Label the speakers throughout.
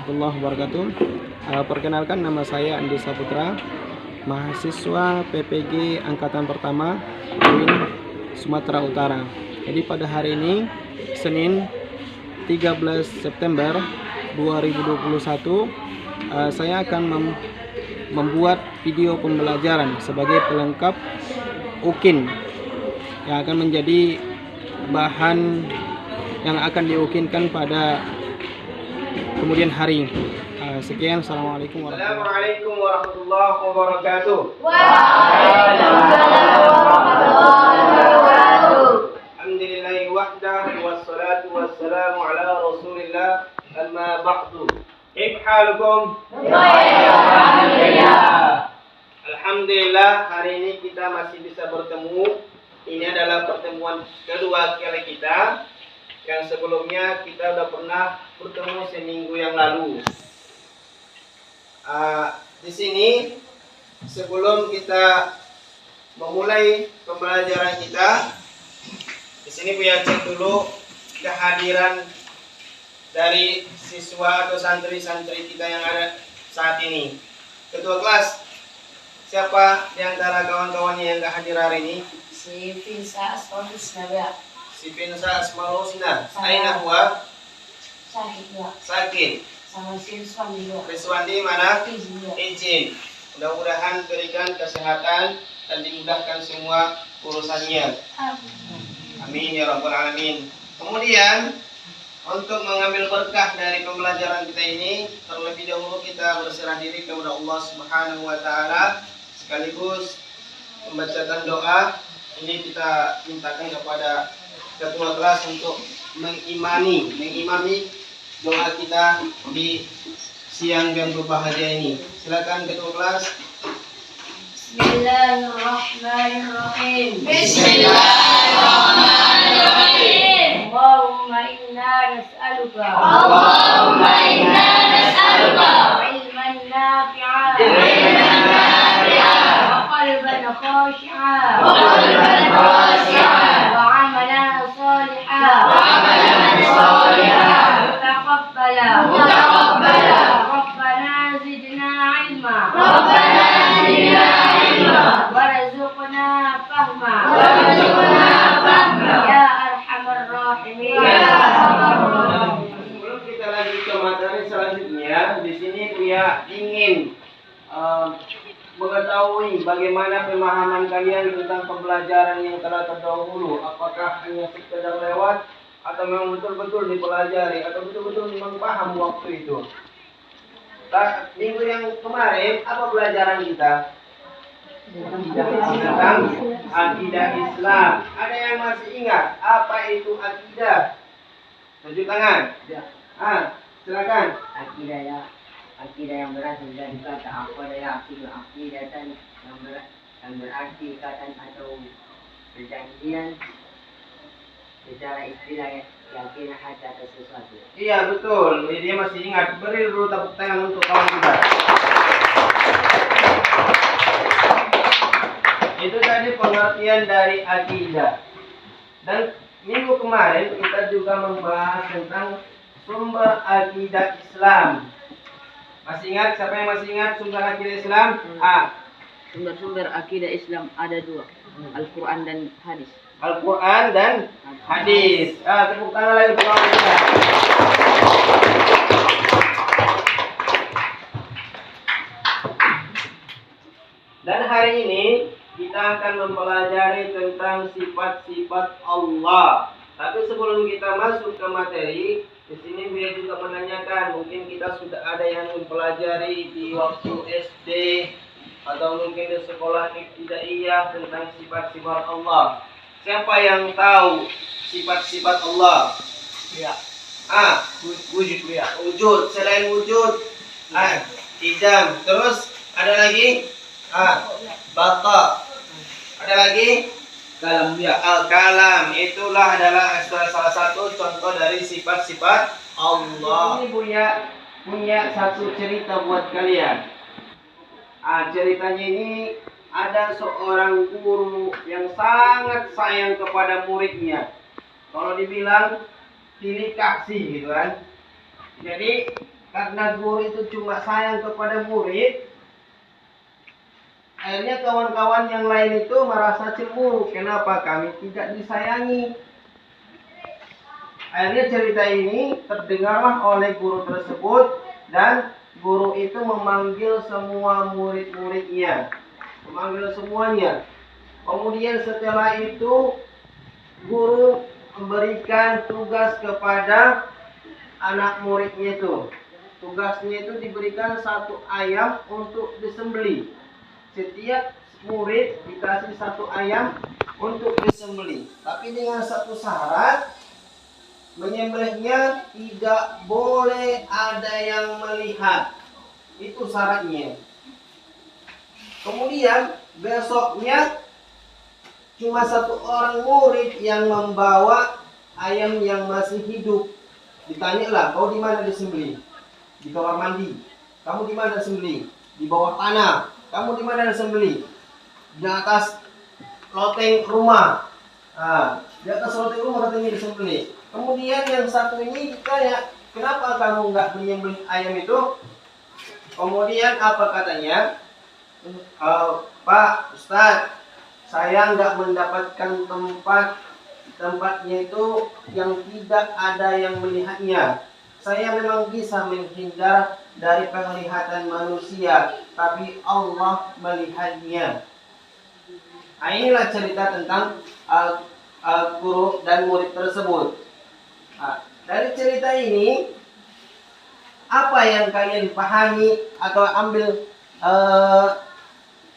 Speaker 1: warahmatullahi wabarakatuh. Perkenalkan, nama saya Andi Saputra, mahasiswa PPG Angkatan Pertama UIN Sumatera Utara. Jadi pada hari ini Senin 13 September 2021 saya akan membuat video pembelajaran sebagai pelengkap UKIN yang akan menjadi bahan yang akan diukinkan pada kemudian hari. Sekian, Assalamualaikum warahmatullahi wabarakatuh.
Speaker 2: Waalaikumsalam warahmatullahi wabarakatuh.
Speaker 1: Alhamdulillahi wahdah wassalatu wassalamu ala rasulillah, amma ba'du. Kaifa halukum?
Speaker 2: Alhamdulillah.
Speaker 1: Alhamdulillah, hari ini kita masih bisa bertemu. Ini adalah pertemuan kedua kali kita. Yang sebelumnya kita sudah pernah bertemu seminggu yang lalu. Di sini sebelum kita memulai pembelajaran kita, di sini Buya cek dulu kehadiran dari siswa atau santri-santri kita yang ada saat ini. Ketua kelas, siapa di antara kawan-kawannya yang gak hadir hari ini?
Speaker 2: Si Finsa Asmaul Husna.
Speaker 1: Si Pinsa Asmaul Husna. Aina huwa? Sakit.
Speaker 2: Sama si Rizwandi juga.
Speaker 1: Rizwandi mana?
Speaker 2: Izin.
Speaker 1: Izin. Mudah-mudahan berikan kesehatan dan dimudahkan semua urusannya. Amin ya rabbal alamin. Kemudian untuk mengambil berkah dari pembelajaran kita ini, terlebih dahulu kita berserah diri kepada Allah Subhanahu wa taala, sekaligus membacakan doa. Ini kita mintakan kepada ketua kelas untuk mengimami doa kita di siang yang berbahagia ini. Silakan ketua kelas.
Speaker 2: Bismillahirrahmanirrahim. Bismillahirrahmanirrahim. Allahumma inna nas'aluka ilman nafi'a wa qalban khashi'a wa amalan salihan mutaqabbala. Rabbana zidna ilma warzuqna fahma ya arhamar rahimin.
Speaker 1: Sebelum kita lanjut ke materi selanjutnya, di sini Buya ingin mengetahui bagaimana pemahaman kalian tentang pembelajaran yang telah terdahulu. Apakah hanya sekedar lewat, atau memang betul-betul dipelajari, atau betul-betul memang paham waktu itu. Minggu yang kemarin apa pelajaran kita? Tentang akidah Islam. Ada yang masih ingat apa itu akidah? Tunjuk tangan. Silakan.
Speaker 3: Akidah yang berasal dari kata apa adalah akidatan yang berarti ikatan atau perjanjian secara istilah yakin hati atas sesuatu.
Speaker 1: Iya betul, dia masih ingat. Beri dulu tepuk tangan untuk kawan kita. Itu tadi pengertian dari akidah. Dan minggu kemarin kita juga membahas tentang sumber akidah Islam. Masih ingat? Siapa yang masih ingat sumber akidah Islam?
Speaker 3: Sumber-sumber akidah Islam ada dua, Al-Quran dan hadis.
Speaker 1: Al-Quran dan hadis. Tepuk tangan lagi untuk kawan kita. Dan hari ini kita akan mempelajari tentang sifat-sifat Allah. Tapi sebelum kita masuk ke materi, di sini Buya juga menanyakan, mungkin kita sudah ada yang mempelajari di waktu SD atau mungkin di sekolah ibtidaiyah tentang sifat-sifat Allah. Siapa yang tahu sifat-sifat Allah?
Speaker 3: Ya.
Speaker 1: Wujud ya. Wujud. Selain wujud, idam. Terus ada lagi? Bata. Ada lagi? Kalam ya. Al-kalam. Itulah adalah salah satu contoh dari sifat-sifat Allah. Ini punya satu cerita buat kalian. Ceritanya ini ada seorang guru yang sangat sayang kepada muridnya. Kalau dibilang pilih kasih gitu kan. Jadi karena guru itu cuma sayang kepada murid, akhirnya kawan-kawan yang lain itu merasa cemburu. Kenapa kami tidak disayangi? Akhirnya cerita ini terdengarlah oleh guru tersebut, dan guru itu memanggil semua murid-muridnya, memanggil semuanya. Kemudian setelah itu guru memberikan tugas kepada anak muridnya itu. Tugasnya itu diberikan 1 ayam untuk disembelih. Setiap murid dikasih 1 ayam untuk disembelih. Tapi dengan satu syarat, menyembelihnya tidak boleh ada yang melihat. Itu syaratnya. Kemudian besoknya cuma 1 orang murid yang membawa ayam yang masih hidup. Ditanyalah, kau di mana disembelih? Di kamar mandi. Kamu di mana disembelih? Di bawah tanah. Kamu di mana disembelih? Di atas loteng rumah. Di atas loteng rumah katanya disembelih. Kemudian yang satu ini ditanya, kenapa kamu nggak menyembelih ayam itu? Kemudian apa katanya? Pak Ustadz, saya nggak mendapatkan tempatnya itu yang tidak ada yang melihatnya. Saya memang bisa menghindar dari penglihatan manusia, tapi Allah melihatnya. Nah, inilah cerita tentang guru dan murid tersebut. Nah, dari cerita ini, apa yang kalian pahami atau ambil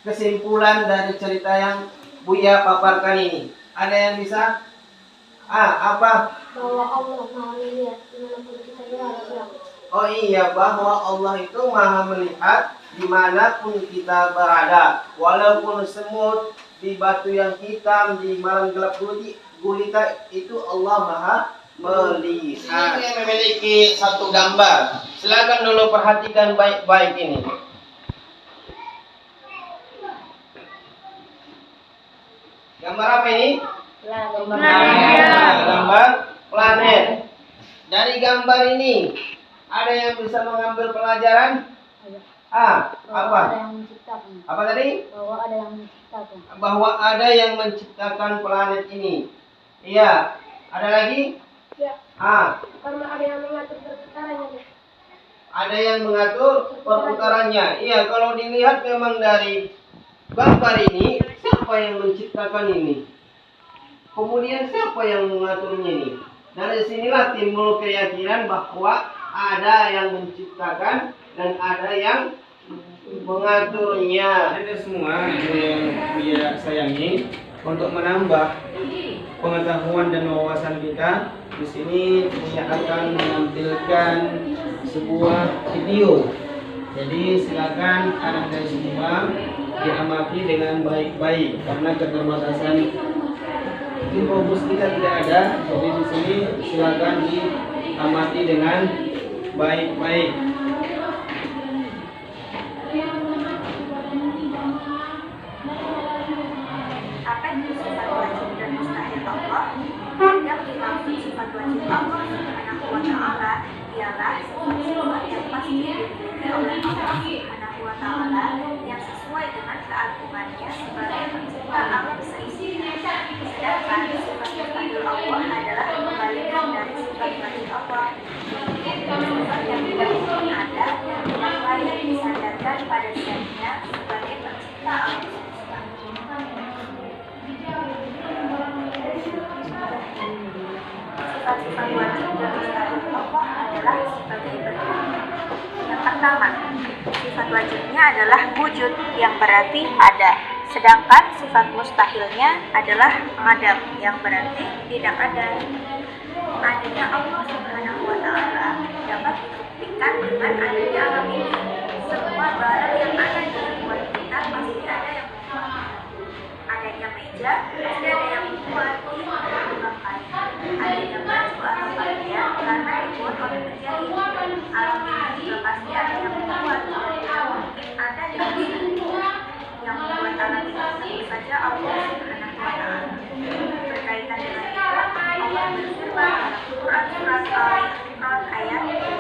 Speaker 1: kesimpulan dari cerita yang Buya paparkan ini? Ada yang bisa? Apa?
Speaker 4: Bahwa Allah Maha melihat dimanapun kita berada.
Speaker 1: Oh iya, bahwa Allah itu Maha melihat dimanapun kita berada. Walaupun semut di batu yang hitam, di malam gelap gulita, itu Allah Maha melihat. Ini memiliki satu gambar. Silakan dulu perhatikan baik-baik ini. Gambar apa ini? Gambar planet. Dari gambar ini ada yang bisa mengambil pelajaran? Apa?
Speaker 4: Ada yang menciptakan.
Speaker 1: Apa tadi?
Speaker 4: Bahwa ada yang menciptakan.
Speaker 1: Bahwa ada yang menciptakan planet ini. Iya. Ada lagi?
Speaker 4: Ya. Karena ada yang mengatur perputarannya.
Speaker 1: Ada yang mengatur perputarannya. Iya, kalau dilihat memang dari gambar ini, siapa yang menciptakan ini? Kemudian siapa yang mengaturnya ini? Dari sinilah timbul keyakinan bahwa ada yang menciptakan dan ada yang mengaturnya. Ada semua yang dia sayangi untuk menambah pengetahuan dan wawasan kita. Di sini dia akan menampilkan sebuah video. Jadi silakan anak dan semua diamati dengan baik-baik karena keterbatasan infobus kita tidak ada. Jadi di sini silakan diamati dengan baik-baik.
Speaker 5: Apa itu sifat wajib dan mustahil Allah? Yang dimaksud sifat wajib Allah Subhanahu wa Ta'ala ialah sifat-sifat yang pasti dimiliki oleh Allah Subhanahu wa Ta'ala yang sesuai dengan keagungannya sebagai pencipta alam seisinya. Sedangkan sifat mustahil Allah adalah kebalikan dari sifat wajib Allah. Sifat yang tidak mungkin ada dan tidak layak disandarkan pada dirinya sebagai pencipta alam semesta. Sifat-sifat wajib dan mustahil Allah adalah sebagai berikut. Yang pertama, sifat wajibnya adalah wujud yang berarti ada. Sedangkan sifat mustahilnya adalah adam yang berarti tidak ada. Adanya Allah Subhanahu wa Ta'ala dapat dibuktikan dengan adanya alam ini. Semua barang yang ada di lingkungan kita pasti ada yang membuat. Adanya meja, pasti ada yang membuat di tukang kayu. Adanya baju atau pakaian karena dibuat oleh penjahit. Alam ini juga pasti ada yang membuat. Mungkin ada yang membuat alam ini tentu saja Allah Subhanahu wa Ta'ala. Berkaitan dengan itu, Allah berfirman dalam Quran surat Al-Imran ayat 2.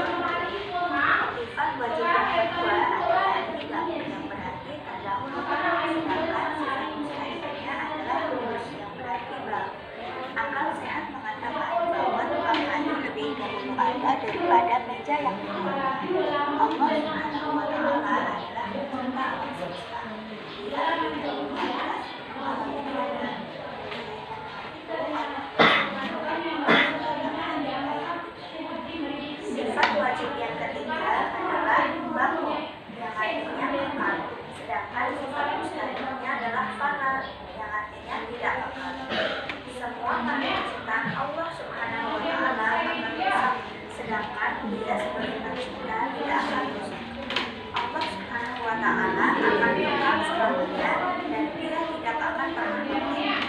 Speaker 5: mengetahuinya dan dia tidak akan pernah lupa.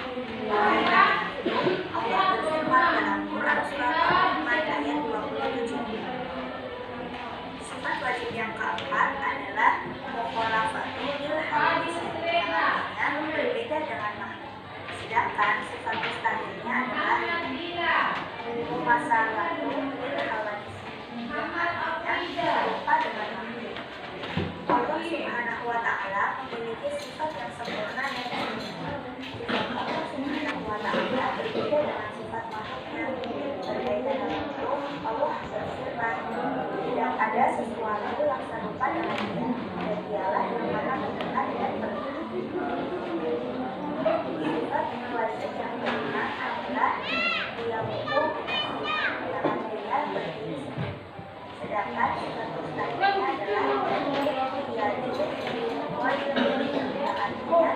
Speaker 5: Allah berfirman dalam Quran surat Al-Rahman ayat 27. Sifat wajib yang keempat adalah mukhalafatul hadis, yang artinya berbeda dengan makhluk. Sedangkan sifat mustahilnya adalah mukhalafatul hadis, yang artinya serupa dengan makhluk. Allah Subhanahu wa Ta'ala memiliki sifat yang sempurna dan sempurna. Sifat Allah Subhanahu wa Ta'ala berbeda dengan sifat makhluknya. Berbeda dengan itu, Allah berfirman, tidak ada sesuatu yang serupa dengan dia, dan dialah yang maha mendengar dan berfirman. Sifat wajib yang kelima adalah dia hukum dengan dia berdiri. Sedangkan sifat mustahilnya adalah dia juga yang artinya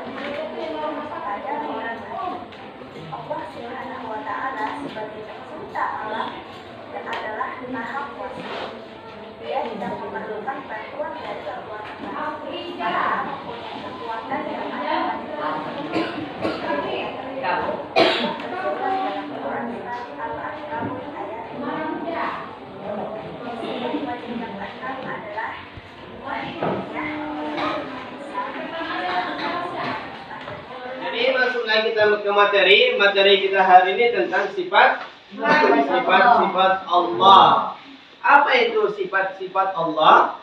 Speaker 5: kepada orang lain. Allah Subhanahu wa Ta'ala sebagai pencipta alam dan adalah maha kuasa. Dia tidak memerlukan bantuan dari kekuatan lain karena mempunyai kekuatan yang ada pada dirinya. Tersurat dalam Quran surat Al-Ankabut ayat 5. Sifat wajib yang keenam adalah
Speaker 1: Jadi masuk lagi kita ke materi kita hari ini tentang sifat-sifat Allah. Apa itu sifat-sifat Allah?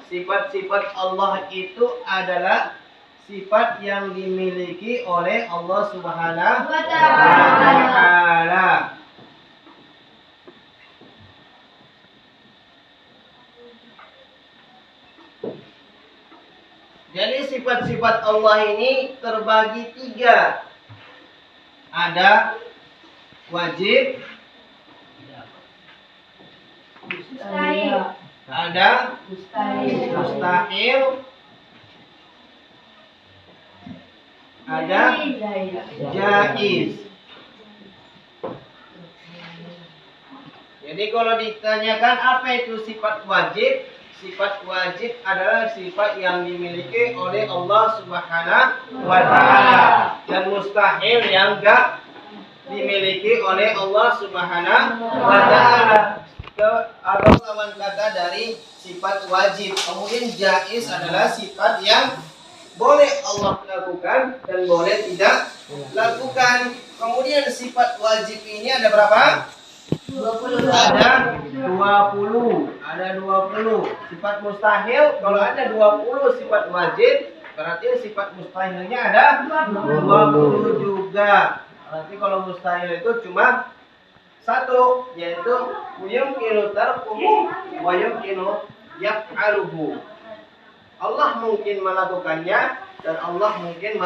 Speaker 1: Sifat-sifat Allah itu adalah sifat yang dimiliki oleh Allah Subhanahu wa Ta'ala. Jadi sifat-sifat Allah ini terbagi 3. Ada wajib, ada mustahil, ada jaiz. Jadi kalau ditanyakan apa itu sifat wajib, sifat wajib adalah sifat yang dimiliki oleh Allah Subhanahu wa Ta'ala, dan mustahil yang enggak dimiliki oleh Allah Subhanahu wa Ta'ala. Atau lawan kata dari sifat wajib. Kemudian jaiz adalah sifat yang boleh Allah lakukan dan boleh tidak lakukan. Kemudian sifat wajib ini ada berapa? 20. Ada 20. Sifat mustahil, kalau ada 20 sifat wajib, berarti sifat mustahilnya ada 20 juga. Berarti kalau mustahil itu cuma 1, yaitu yumkinu tarkuhu wa yumkinu yaf'aluhu. Allah mungkin melakukannya dan Allah mungkin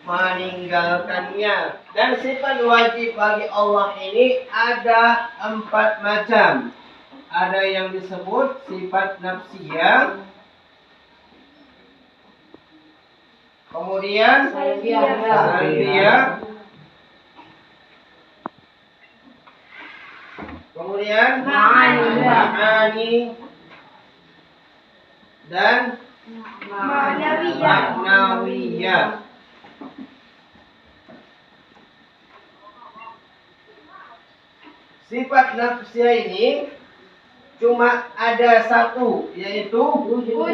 Speaker 1: meninggalkannya. Dan sifat wajib bagi Allah ini ada 4 macam. Ada yang disebut sifat nafsiyah, kemudian salbiyah, kemudian ma'ani, dan ma'nawiyah. Sifat nafsiyah ini cuma ada 1, yaitu wujud.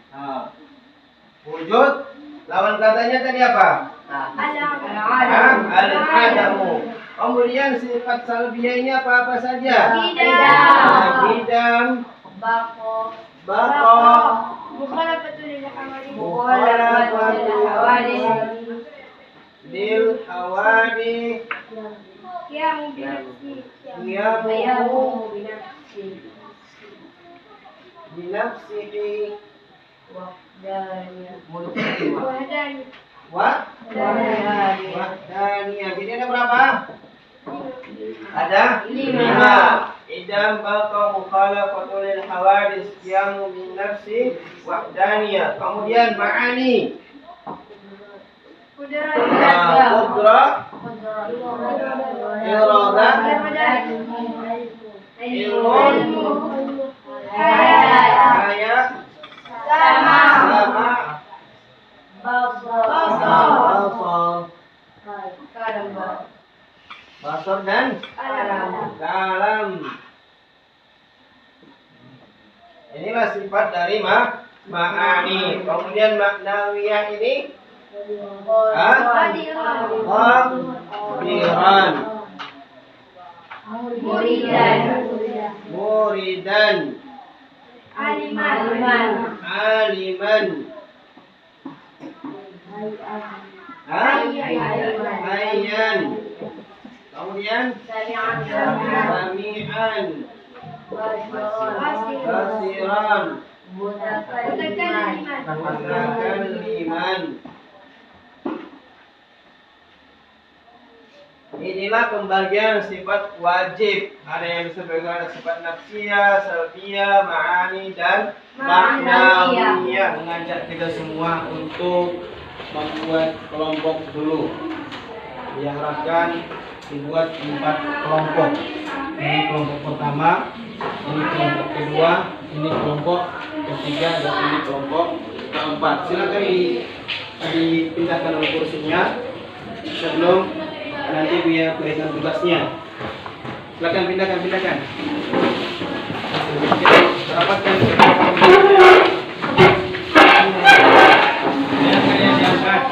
Speaker 1: Nah, wujud, lawan katanya tadi apa? Al-adamu. Kemudian sifat salbiyah ini apa saja? Qidam, baqa, lil hawadi, qiyamu binafsihi, wahdaniyah. Jadi ada berapa? Ada 5. Idam, baqa, mukhalafatul lil hawadis, qiyamu binafsi, wahdaniyah. Kemudian ma'ani, qudrah, iradah, ilmu, haya, sama, sifat dari ma'ani. Kemudian maknawiyah ini Qadiran. Muridan. Aliman. Hayyan. Kemudian Sami'an. Basiran. Mutakalliman. Inilah pembagian sifat wajib. Ada yang disebutkan sifat nafsiyah, salbiyah, ma'ani, dan ma'nawiyah. Mengajak kita semua untuk membuat kelompok dulu. Diharapkan dibuat 4 kelompok. Ini kelompok pertama, ini kelompok kedua, ini kelompok ketiga, dan ini kelompok keempat. Silakan dipindahkan oleh kursinya sebelum nanti dia berikan tugasnya. Silakan pindahkan. Kita rapatkan kalian diangkat.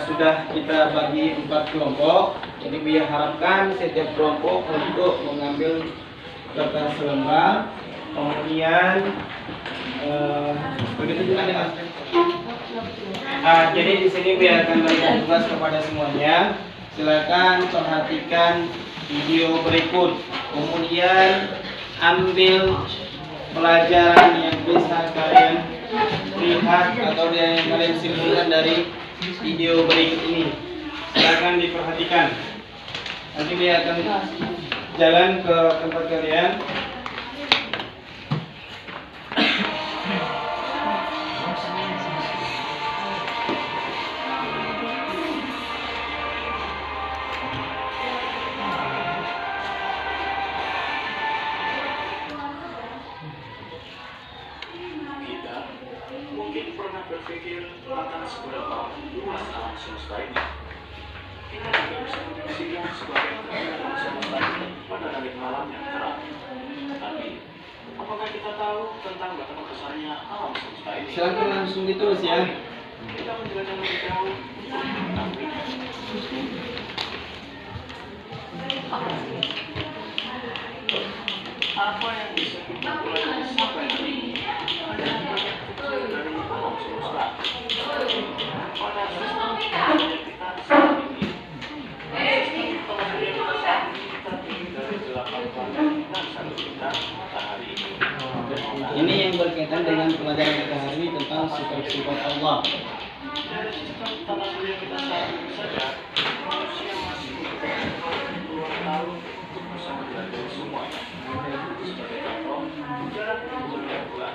Speaker 1: Sudah kita bagi 4 kelompok. Jadi Buya harapkan setiap kelompok untuk mengambil kertas lembar. Kemudian begitu juga dengan jadi di sini Buya akan berikan tugas kepada semuanya. Silakan perhatikan video berikut. Kemudian ambil pelajaran yang bisa kalian lihat atau yang kalian simpulkan dari video berikut ini. Silakan diperhatikan. Nanti dia akan jalan ke tempat kalian.
Speaker 6: Mungkin pernah berpikir tentang seberapa luas alam semesta ini. Kita juga bisa menyaksikan sebagai alam semesta ini pada langit malam yang terang. Tapi, apakah kita tahu tentang betapa besarnya alam semesta ini?
Speaker 1: Silakan langsung ditulis ya.
Speaker 6: Kita menjelajah lebih jauh untuk mengetahuinya. Apa yang bisa kita pelajari sampai hari ini adalah bagian kecil dari alam semesta. Pada sistem kita saat ini, sistem surya kita saat ini kita terdiri dari 8 planet dan 1 bintang matahari.
Speaker 1: Ini yang berkaitan dengan pelajaran kita hari ini tentang sifat-sifat Allah.
Speaker 6: Dari sistem tata surya kita saat ini saja, manusia masih membutuhkan puluhan tahun untuk bisa mempelajari semuanya. Sebagai contoh, jarak surya bulan.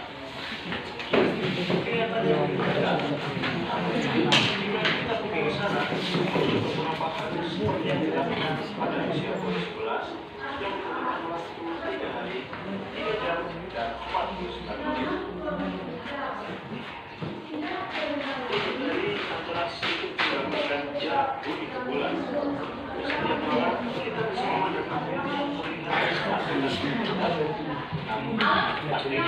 Speaker 6: Kelihatannya berbeda. Jika kita pergi ke sana, beberapa hari seperti yang dilakukan pada usia 11 yang membutuhkan waktu 3 hari, 3 jam, dan 49 menit. Dari interaksi itu dibandingkan jarak bumi ke bulan. Setiap malam kita bisa memandang apa yang terlihat di sekitar kita. Namun, pasti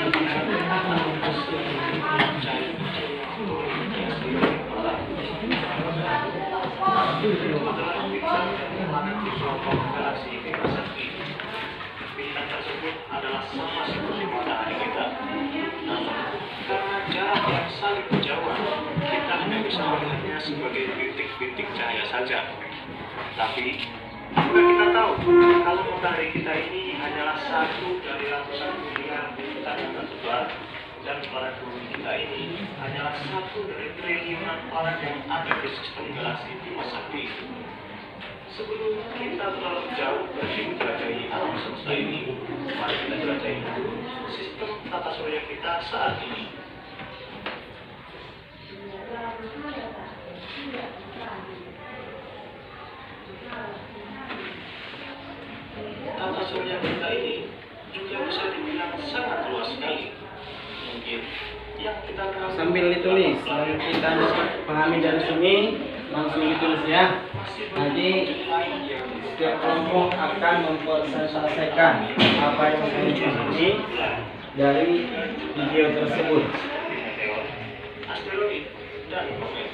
Speaker 6: kita bintang tersebut adalah sama seperti matahari kita. Namun, karena jarak yang saling berjauhan, kita hanya bisa melihatnya sebagai bintik-bintik cahaya saja. Tapi juga kita tahu kalau matahari kita ini hanyalah satu dari ratusan miliar bintang yang tersebar, dan planet bumi kita ini hanyalah satu dari triliunan planet yang ada di sistem galaksi Bima Sakti. Sebelum kita terlalu jauh pergi menjelajahi alam semesta ini, mari kita jelajahi dulu sistem tata surya kita saat ini. Tata surya kita ini juga bisa dibilang sangat luas sekali. Mungkin yang kita tahu
Speaker 1: Sambil ditulis, dan kita pahami dari sini, langsung ditulis ya. Nanti setiap kelompok akan mempresentasikan apa yang terjadi dari video tersebut.
Speaker 6: meteor, asteroid, dan komet.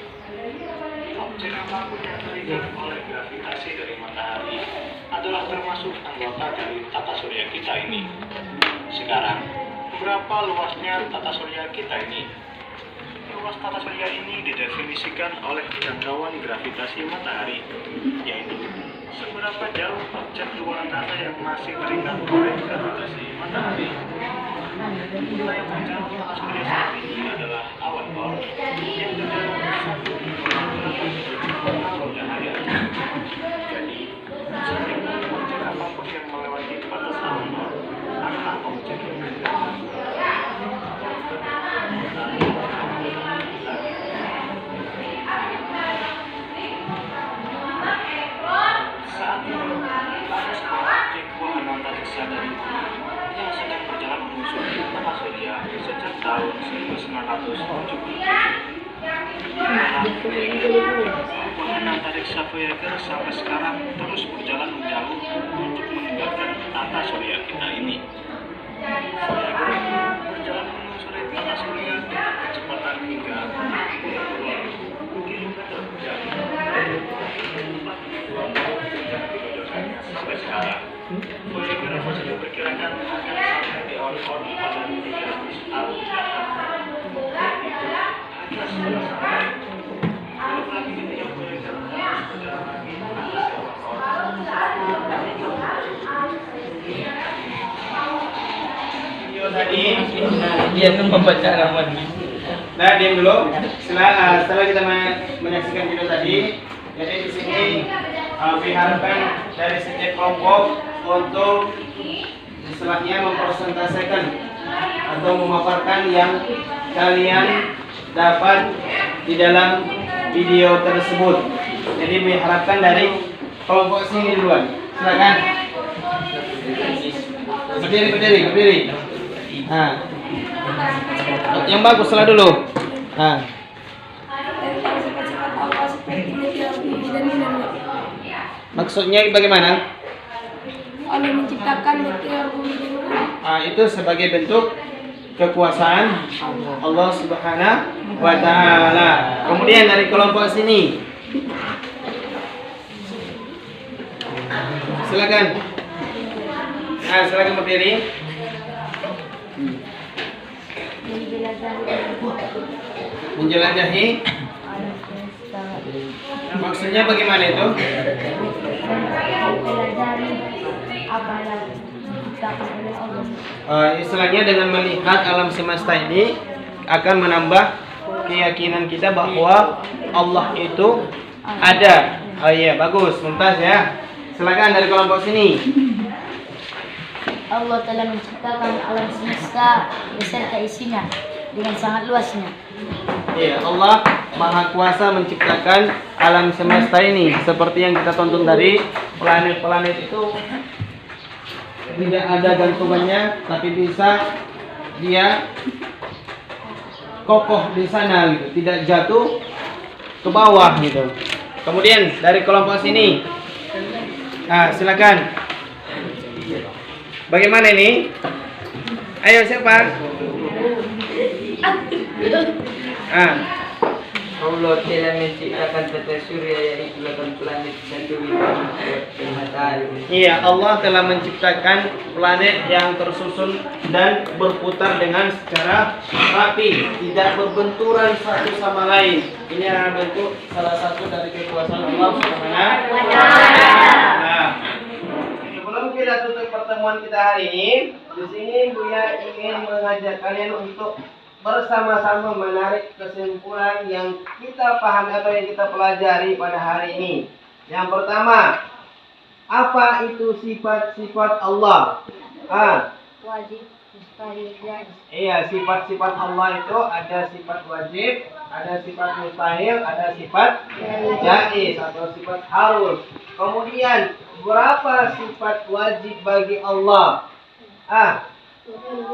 Speaker 6: Objek apapun yang terikat oleh gravitasi dari matahari adalah termasuk anggota dari tata surya kita ini. Sekarang, berapa luasnya tata surya kita ini? Luas tata surya ini didefinisikan oleh jangkauan gravitasi matahari, yaitu seberapa jauh objek luar angkasa yang masih terikat oleh gravitasi matahari. Wilayah terjauh tata surya saat ini adalah awan Oort yang terjauh 1,8 tahun cahaya. Jadi, setiap objek apapun yang melewati batas awan Oort adalah objek yang bergerak. Saat ini, ada sebuah objek wahana antariksa dari bumi yang sedang berjalan menyusuri tata surya sejak tahun 1977. Wahana antariksa Voyager sampai sekarang terus berjalan menjauh untuk meninggalkan tata surya kita ini. Voyager berjalan menyusuri tata surya dengan kecepatan hingga 62 km per jam. Sampai sekarang, Voyager masih diperkirakan akan sampai di Oort pada 300 tahun mendatang. Itu hanya sebelah sampai. Belum lagi ketika Voyager harus berjalan lagi atas awan Oort.
Speaker 1: Video tadi,
Speaker 3: Dia tuh membaca halaman.
Speaker 1: nah diam dulu. Setelah kita menyaksikan video tadi, jadi di sini diharapkan dari setiap kelompok untuk istilahnya mempresentasikan atau memaparkan yang kalian dapat di dalam video tersebut. Jadi diharapkan dari kelompok sini duluan. Silakan. Berdiri. Nah. Yang bagus lah dulu. Nah.
Speaker 4: Tentang sifat-sifat Allah seperti meteor bumi dan bulan.
Speaker 1: Maksudnya bagaimana?
Speaker 4: Allah menciptakan meteor bumi dan bulan.
Speaker 1: Itu sebagai bentuk kekuasaan Allah Subhanahu wa taala. Kemudian dari kelompok sini. Silakan. Nah, silakan berdiri. Menjelajahi. Maksudnya bagaimana itu? Istilahnya dengan melihat alam semesta ini akan menambah keyakinan kita bahwa Allah itu ada. Oh iya, bagus, mumtaz ya. Silakan dari kelompok sini.
Speaker 7: Allah telah menciptakan alam semesta beserta isinya dengan sangat luasnya.
Speaker 1: Iya, Allah Maha Kuasa menciptakan alam semesta ini seperti yang kita tonton dari planet-planet itu tidak ada gantungannya, tapi bisa dia kokoh di sana gitu, tidak jatuh ke bawah gitu. Kemudian dari kelompok sini, nah silakan. Bagaimana ini? Ayo siapa?
Speaker 3: Allah telah menciptakan tata surya yaitu 8 planet, 1 bintang, 1 matahari.
Speaker 8: matahari ini.
Speaker 1: Iya, Allah telah menciptakan planet yang tersusun dan berputar dengan secara rapi, tidak berbenturan satu sama lain. Ini adalah bentuk salah satu dari kekuasaan Allah Subhanahu wa Ta'ala. Nah, sebelum kita tutup pertemuan kita hari ini, di sini Buya ingin mengajak kalian untuk bersama-sama menarik kesimpulan yang kita pahami atau yang kita pelajari pada hari ini. Yang pertama, apa itu sifat-sifat Allah?
Speaker 7: Wajib, mustahil, jaiz.
Speaker 1: Iya, sifat-sifat Allah itu ada sifat wajib, ada sifat mustahil, ada sifat jaiz atau sifat harus. Kemudian, berapa sifat wajib bagi Allah?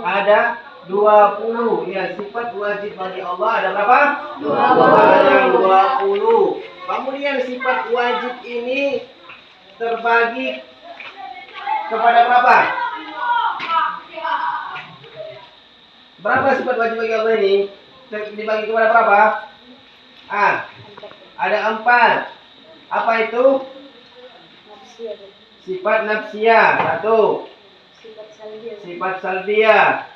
Speaker 1: Ada 20. Ya, sifat wajib bagi Allah ada berapa? 20. Ada 20. Kemudian sifat wajib ini terbagi kepada berapa? Berapa sifat wajib bagi Allah ini? Dibagi kepada berapa? Ada 4. Apa itu? Sifat nafsiyah. 1. Sifat salbiyah.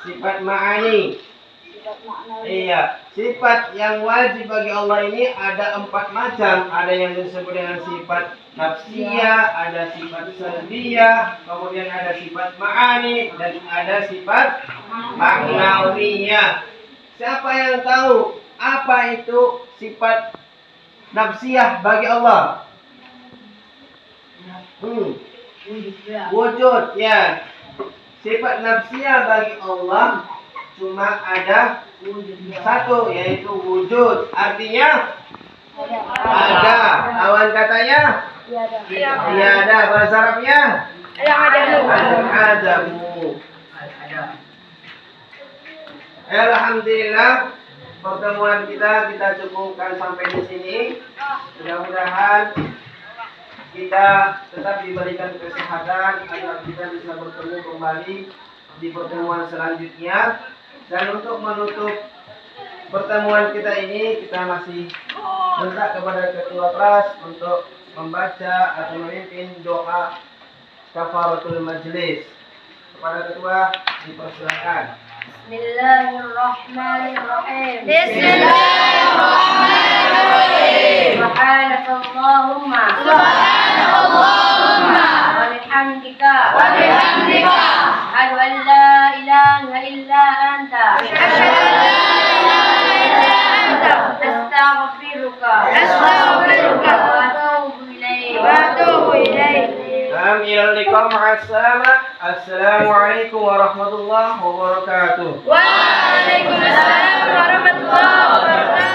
Speaker 1: Sifat ma'ani. Iya, sifat yang wajib bagi Allah ini ada 4 macam. Ada yang disebut dengan sifat nafsiyah, ada sifat salbiyah, kemudian ada sifat ma'ani, dan ada sifat ma'nawiyah. Siapa yang tahu apa itu sifat nafsiyah bagi Allah? Wujud, ya. Sifat nafsiyah bagi Allah cuma ada 1, yaitu wujud. Artinya ada. Lawan katanya tiada. Bahasa Arabnya adamu. Alhamdulillah, pertemuan kita cukupkan sampai di sini. Mudah-mudahan kita tetap diberikan kesehatan agar kita bisa bertemu kembali di pertemuan selanjutnya. Dan untuk menutup pertemuan kita ini, kita masih minta kepada ketua kelas untuk membaca atau memimpin doa kafaratul majlis. Kepada ketua dipersilakan.
Speaker 2: Bismillahirrahmanirrahim. Bismillahirrahmanirrahim. Subhanakallahumma. Wa bihamdika. Asyhadu an la ilaha illa anta. Astaghfiruka. Wa atubu ilaik.
Speaker 1: Assalamualaikum warahmatullahi wabarakatuh.
Speaker 2: Waalaikumsalam warahmatullahi wabarakatuh.